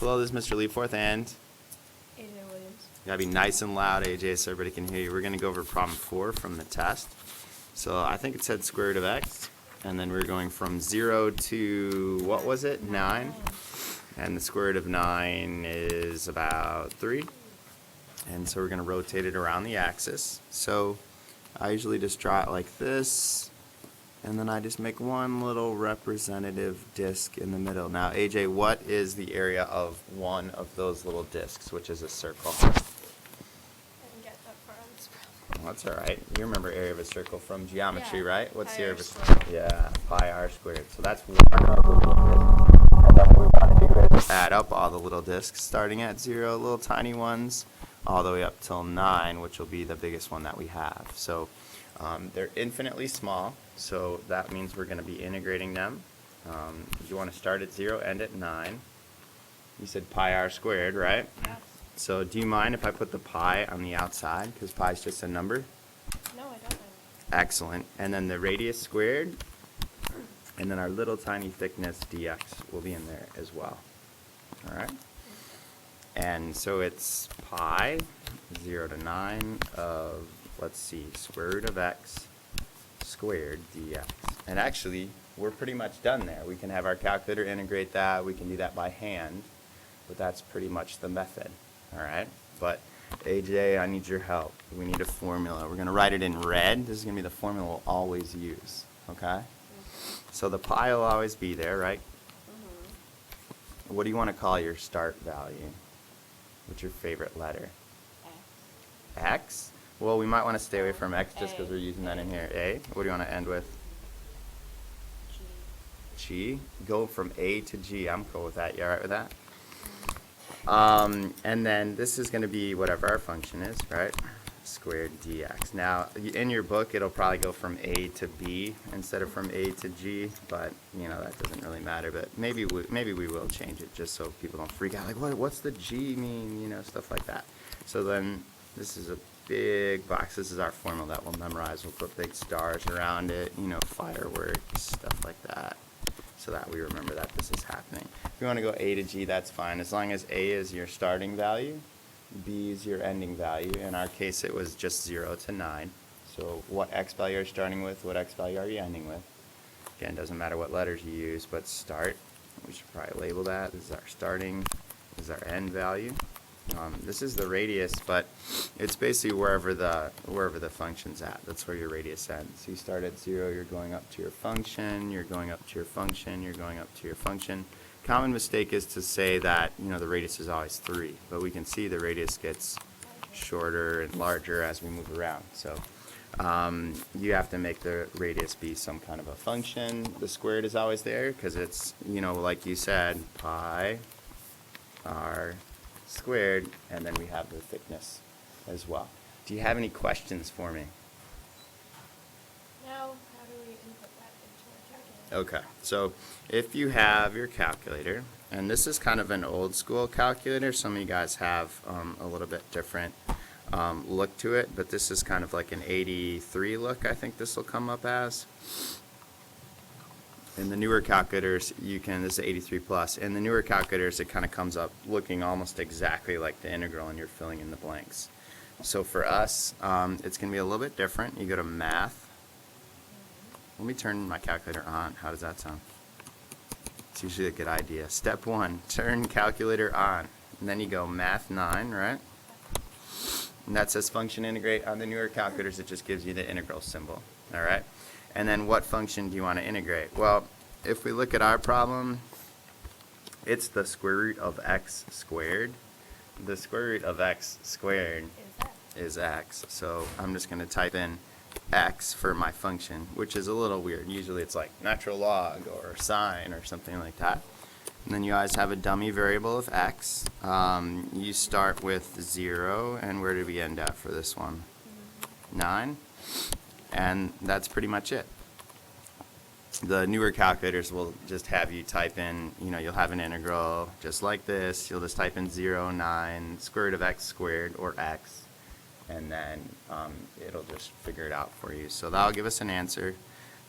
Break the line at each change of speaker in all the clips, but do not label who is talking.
Hello, this is Mr. Leaforth and
AJ Williams.
you gotta be nice and loud, AJ, so everybody can hear you. We're gonna go over problem 4 from the test. So I think it said square root of x, and then we're going from 0 to, what was it, 9? And the square root of 9 is about 3. And so we're gonna rotate it around the axis. So I usually just draw it like this, and then I just make one little representative disc in the middle. Now, AJ, what is the area of one of those little discs, which is a circle?
I didn't get that far on this problem.
Well, that's all right. You remember area of a circle from geometry,
Yeah,
right? What's
pi
the area
r
of a
squared.
Yeah, pi r squared. So that's one of the little discs. And then what we want to do is add up all the little discs, starting at 0, little tiny ones, all the way up till 9, which will be the biggest one that we have. So they're infinitely small, so that means we're going to be integrating them. You want to start at 0, end at 9. You said pi r squared, right?
Yes.
So do you mind if I put the pi on the outside, because pi is just a number?
No, I don't know.
Excellent. And then the radius squared, and then our little tiny thickness dx will be in there as well. All right? And so it's pi, 0 to 9 of, let's see, square root of x squared dx. And actually, we're pretty much done there. We can have our calculator integrate that. We can do that by hand. But that's pretty much the method. All right? But AJ, I need your help. We need a formula. We're going to write it in red. This is going to be the formula we'll always use. Okay? So the pi will always be there, right? What do you want to call your start value? What's your favorite letter?
X.
X? Well, we might want to stay away from X just because
A.
we're using that in here. A? What do you want to end with?
G.
G? Go from A to G. I'm cool with that. You all right with that? And then this is going to be whatever our function is, right? Squared dx. Now, in your book, it'll probably go from A to B instead of from A to G, but, you know, that doesn't really matter. But maybe we will change it just so people don't freak out. Like, what's the G mean? You know, stuff like that. So then this is a big box. This is our formula that we'll memorize. We'll put big stars around it, you know, fireworks, stuff like that, so that we remember that this is happening. If you want to go A to G, that's fine. As long as A is your starting value, B is your ending value. In our case, it was just 0 to 9. So what x value are you starting with? What x value are you ending with? Again, doesn't matter what letters you use, but start. We should probably label that. This is our starting. This is our end value. This is the radius, but it's basically wherever the function's at. That's where your radius ends. So you start at 0, you're going up to your function, you're going up to your function, you're going up to your function. Common mistake is to say that, you know, the radius is always 3, but we can see the radius gets shorter and larger as we move around. So you have to make the radius be some kind of a function. The squared is always there because it's, you know, like you said, pi r squared, and then we have the thickness as well. Do you have any questions for me?
Now, how do we input that into our calculator?
Okay, so if you have your calculator, and this is kind of an old school calculator, some of you guys have a little bit different look to it, but this is kind of like an 83 look, I think this will come up as. In the newer calculators, this is 83 plus. In the newer calculators, it kind of comes up looking almost exactly like the integral, and you're filling in the blanks. So for us, it's going to be a little bit different. You go to math. Let me turn my calculator on. How does that sound? It's usually a good idea. Step 1, turn calculator on. And then you go math 9, right? And that says function integrate. On the newer calculators, it just gives you the integral symbol. All right? And then what function do you want to integrate? Well, if we look at our problem, it's the square root of x squared. The square root of x squared is x. So I'm just going to type in x for my function, which is a little weird. Usually it's like natural log or sine or something like that. And then you guys have a dummy variable of x. You start with 0, and where did we end at for this one? 9. And that's pretty much it. The newer calculators will just have you type in, you know, you'll have an integral just like this. You'll just type in 0, 9, square root of x squared, or x, and then it'll just figure it out for you. So that'll give us an answer,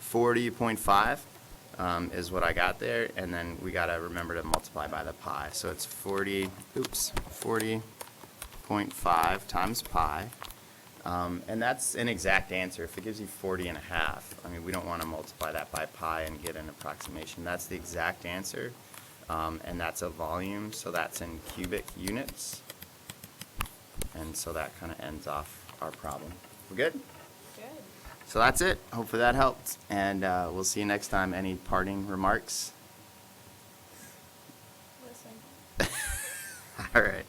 40.5. is what I got there, and then we gotta remember to multiply by the pi. So it's 40.5 times pi. And that's an exact answer. If it gives you 40.5, I mean, we don't want to multiply that by pi and get an approximation. That's the exact answer, and that's a volume, so that's in cubic units. And so that kind of ends off our problem. We're good?
Good.
So that's it. Hopefully that helped, and we'll see you next time. Any parting remarks?
Listen.
All right.